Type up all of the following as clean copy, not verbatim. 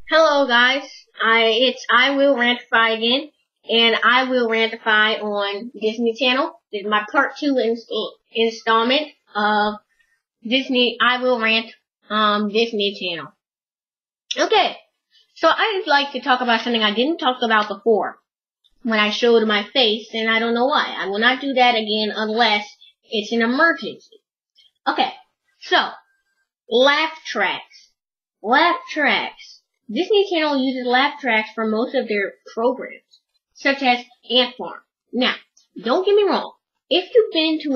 Hello guys, I will rantify again, and I will rantify on Disney Channel. This is my part 2 installment of Disney. I will rant Disney Channel. Okay, so I'd like to talk about something I didn't talk about before when I showed my face, and I don't know why. I will not do that again unless it's an emergency. Okay, so laugh tracks. Laugh tracks. Disney Channel uses laugh tracks for most of their programs, such as Ant Farm. Now, don't get me wrong. If you've been to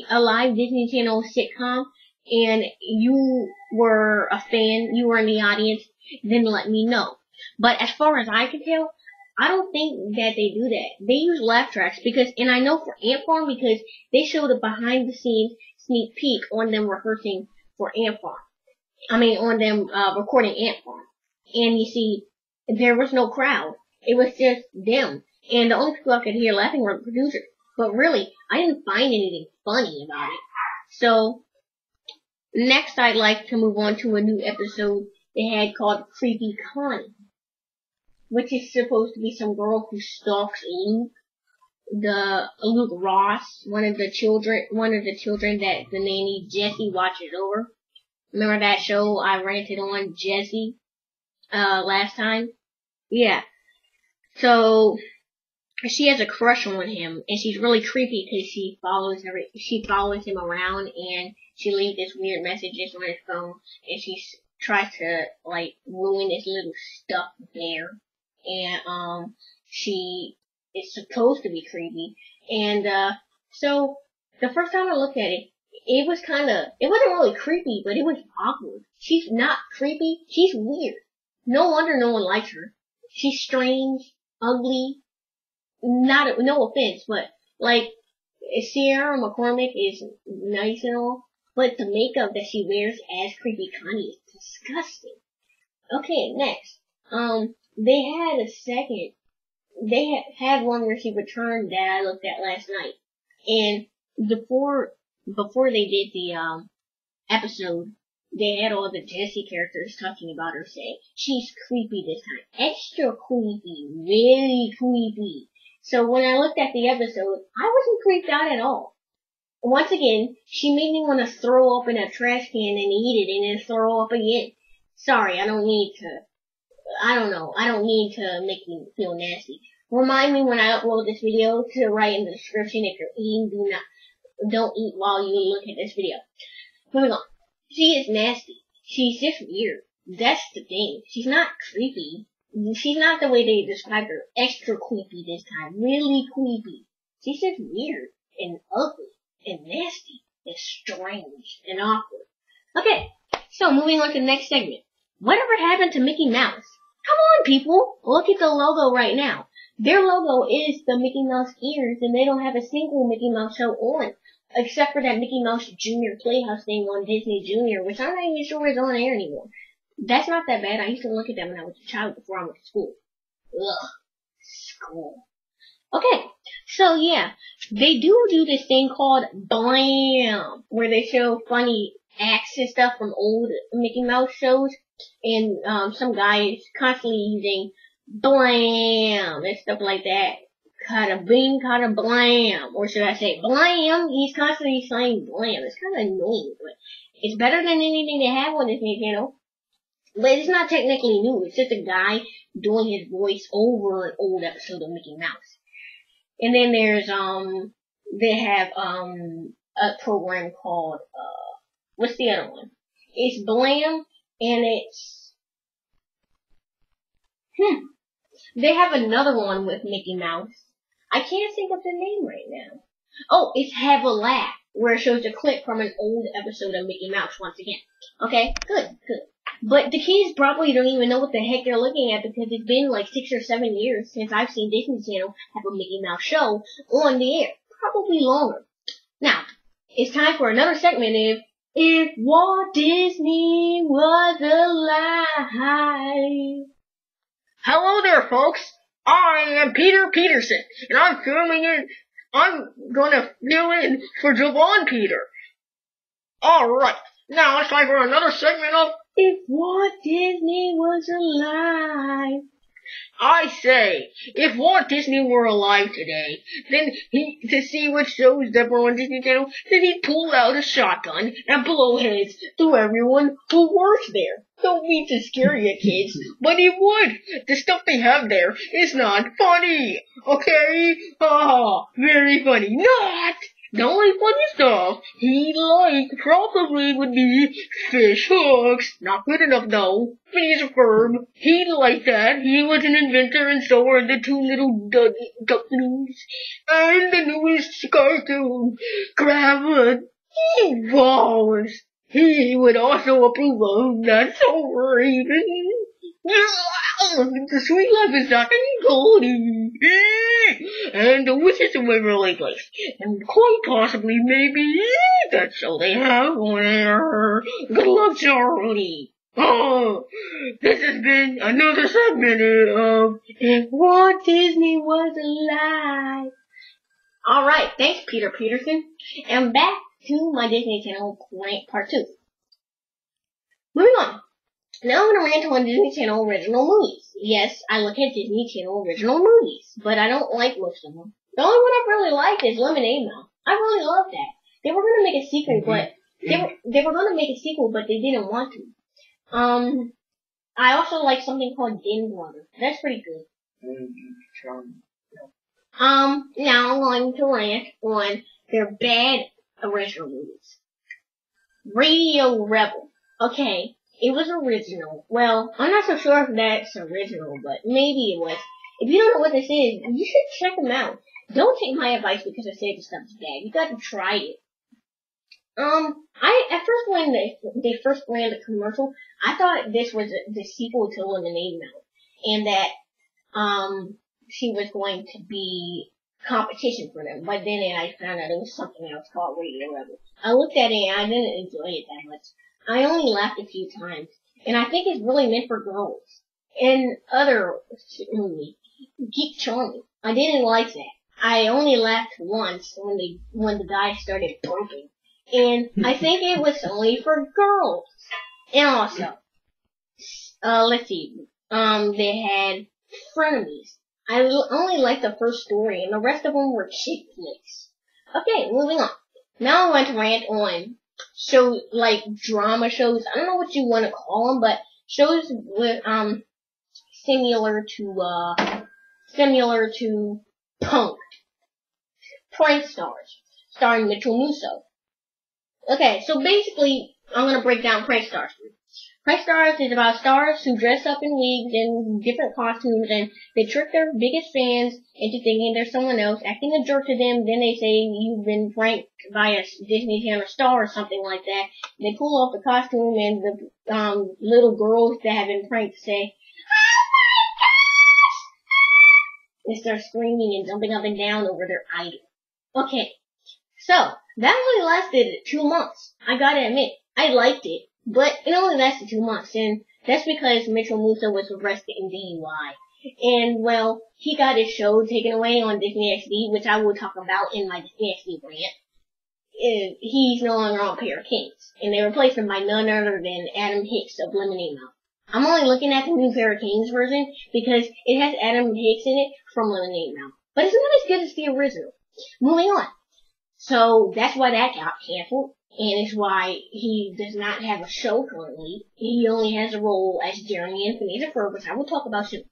a live Disney Channel sitcom and you were a fan, you were in the audience, then let me know. But as far as I can tell, I don't think that they do that. They use laugh tracks and I know for Ant Farm because they showed a behind the scenes sneak peek on them rehearsing for Ant Farm. On them recording Ant Farm. And you see, there was no crowd. It was just them. And the only people I could hear laughing were the producers. But really, I didn't find anything funny about it. So, next I'd like to move on to a new episode they had called Creepy Connie, which is supposed to be some girl who stalks Luke Ross, one of the children that the nanny Jessie watches over. Remember that show I ranted on, Jessie? Last time? Yeah. So, she has a crush on him, and she's really creepy because she follows him around, and she leaves this weird messages on his phone, and she tries to, ruin his little stuffed bear. And, she is supposed to be creepy. And, so, the first time I looked at it, it wasn't really creepy, but it was awkward. She's not creepy, she's weird. No wonder no one likes her. She's strange, ugly, no offense, but, Sierra McCormick is nice and all, but the makeup that she wears as Creepy Connie is disgusting. Okay, next. They had one where she returned that I looked at last night. And before they did the, episode, they had all the Jessie characters talking about her saying, she's creepy this time. Extra creepy. Really creepy. So when I looked at the episode, I wasn't creeped out at all. Once again, she made me want to throw up in a trash can and eat it and then throw up again. Sorry, I don't need to make me feel nasty. Remind me when I upload this video to write in the description if you're eating, don't eat while you look at this video. Moving on. She is nasty. She's just weird. That's the thing. She's not creepy. She's not the way they described her. Extra creepy this time. Really creepy. She's just weird and ugly and nasty and strange and awkward. Okay, so moving on to the next segment. Whatever happened to Mickey Mouse? Come on, people. Look at the logo right now. Their logo is the Mickey Mouse ears, and they don't have a single Mickey Mouse show on. Except for that Mickey Mouse Junior Playhouse thing on Disney Junior, which I'm not even sure is on air anymore. That's not that bad. I used to look at them when I was a child before I went to school. Ugh. School. Okay. So yeah. They do this thing called Blam, where they show funny acts and stuff from old Mickey Mouse shows. And, some guy is constantly using Blam and stuff like that. Kada bing, kada blam. Or should I say blam? He's constantly saying blam. It's kind of annoying, but it's better than anything they have on Disney Channel. But it's not technically new. It's just a guy doing his voice over an old episode of Mickey Mouse. And then there's, they have, a program called, what's the other one? It's Blam, and it's, they have another one with Mickey Mouse. I can't think of the name right now. Oh, it's Have a Laugh, where it shows a clip from an old episode of Mickey Mouse once again. Okay, good. But the kids probably don't even know what the heck they're looking at because it's been 6 or 7 years since I've seen Disney Channel have a Mickey Mouse show on the air. Probably longer. Now, it's time for another segment If Walt Disney Was Alive. Hello there, folks. I am Peter Peterson, and I'm gonna fill in for Javon Peter. Alright, now it's time for another segment of If Walt Disney Was was alive. I say, if Walt Disney were alive today, then to see what shows that were on Disney Channel, then he'd pull out a shotgun and blow heads to everyone who works there. Don't mean to scare you kids, but he would. The stuff they have there is not funny, okay? Ah, very funny. Not! The only funny stuff he'd like probably would be fish hooks. Not good enough though. Phineas Ferb, he'd like that. He was an inventor and so were the two little ducklings. And the newest cartoon, Crabwood, he was. He would also approve of that so Raven. The sweet life is not any golden. And the wishes of Waverly Place. And quite possibly, maybe, that's all they have on air. Good luck, Charlie. Oh, this has been another segment of If Walt Disney Was Alive. Alright, thanks Peter Peterson. And back to my Disney Channel Rant Part 2. Moving on. Now I'm going to rant on Disney Channel original movies. Yes, I look at Disney Channel original movies, but I don't like most of them. The only one I really liked is Lemonade Mouth. I really love that. They were going to make a sequel, but they were going to make a sequel, but they didn't want to. I also like something called Din Brother. That's pretty good. Now I'm going to rant on their bad original movies. Radio Rebel. Okay. It was original. Well, I'm not so sure if that's original, but maybe it was. If you don't know what this is, you should check them out. Don't take my advice because I say the stuff is bad. You got to try it. At first when they first ran the commercial, I thought this was the sequel to Lemonade Mouth, and that she was going to be competition for them. But then I found out it was something else called Radio Rebel. I looked at it and I didn't enjoy it that much. I only laughed a few times, and I think it's really meant for girls. And other movie, Geek Charming, I didn't like that. I only laughed once when the guy started burping, and I think it was only for girls. And also, let's see, they had Frenemies. I only liked the first story, and the rest of them were chick flicks. Okay, moving on. Now I want to rant on shows like drama shows. I don't know what you want to call them, but shows with similar to Punk'd. Prank Stars, starring Mitchell Musso. Okay, so basically, I'm gonna break down Prank Stars. Prank Stars is about stars who dress up in wigs and different costumes, and they trick their biggest fans into thinking they're someone else, acting a jerk to them. Then they say you've been pranked by a Disney Channel star or something like that. They pull off the costume, and the little girls that have been pranked say, "Oh my gosh!" They start screaming and jumping up and down over their idol. Okay, so that only lasted 2 months. I gotta admit, I liked it. But it only lasted 2 months, and that's because Mitchell Musso was arrested in DUI. And, well, he got his show taken away on Disney XD, which I will talk about in my Disney XD rant. He's no longer on Pair of Kings, and they replaced him by none other than Adam Hicks of Lemonade Mouth. I'm only looking at the new Pair of Kings version because it has Adam Hicks in it from Lemonade Mouth. But it's not as good as the original. Moving on. So, that's why that got canceled. And it's why he does not have a show currently. He only has a role as Jeremy in Phineas Ferb, which I will talk about soon.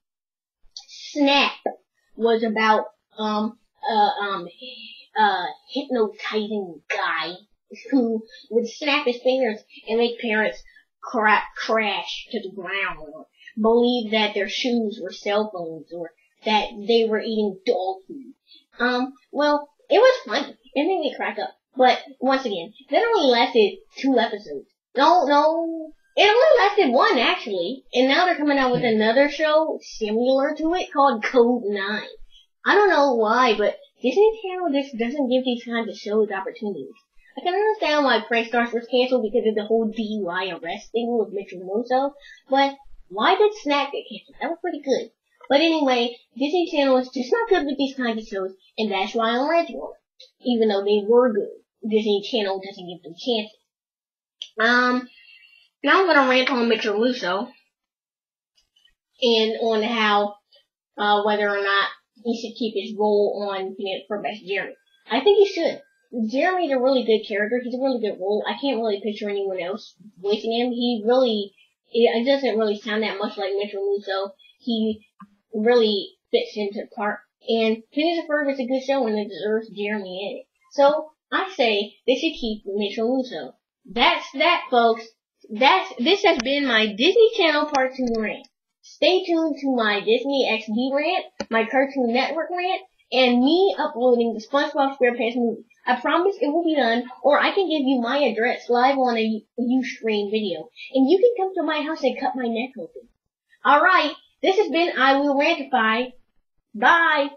Snap was about hypnotizing guy who would snap his fingers and make parents crash to the ground, or believe that their shoes were cell phones, or that they were eating dog food. Well, it was funny. It made me crack up. But, once again, that only lasted 2 episodes. No. It only lasted 1, actually. And now they're coming out with another show similar to it called Code 9. I don't know why, but Disney Channel just doesn't give these kinds of shows opportunities. I can understand why Prank Stars was canceled because of the whole DUI arrest thing with Mitchell Musso, but why did Snap get canceled? That was pretty good. But anyway, Disney Channel is just not good with these kinds of shows, and that's why I'm ranting on it. Even though they were good. Disney Channel doesn't give them chances. Now I'm gonna rant on Mitchell Musso. and on how whether or not he should keep his role on for Best Jeremy. I think he should. Jeremy's a really good character. He's a really good role. I can't really picture anyone else voicing him. It doesn't really sound that much like Mitchell Russo. He really fits into the part. And Phineas and Ferb is a good show and it deserves Jeremy in it. So I say they should keep Mitchell Russo. That's that, folks. This has been my Disney Channel Part 2 rant. Stay tuned to my Disney XD rant, my Cartoon Network rant, and me uploading the SpongeBob SquarePants movie. I promise it will be done, or I can give you my address live on a Ustream video, and you can come to my house and cut my neck open. Alright, this has been I Will Rantify. Bye!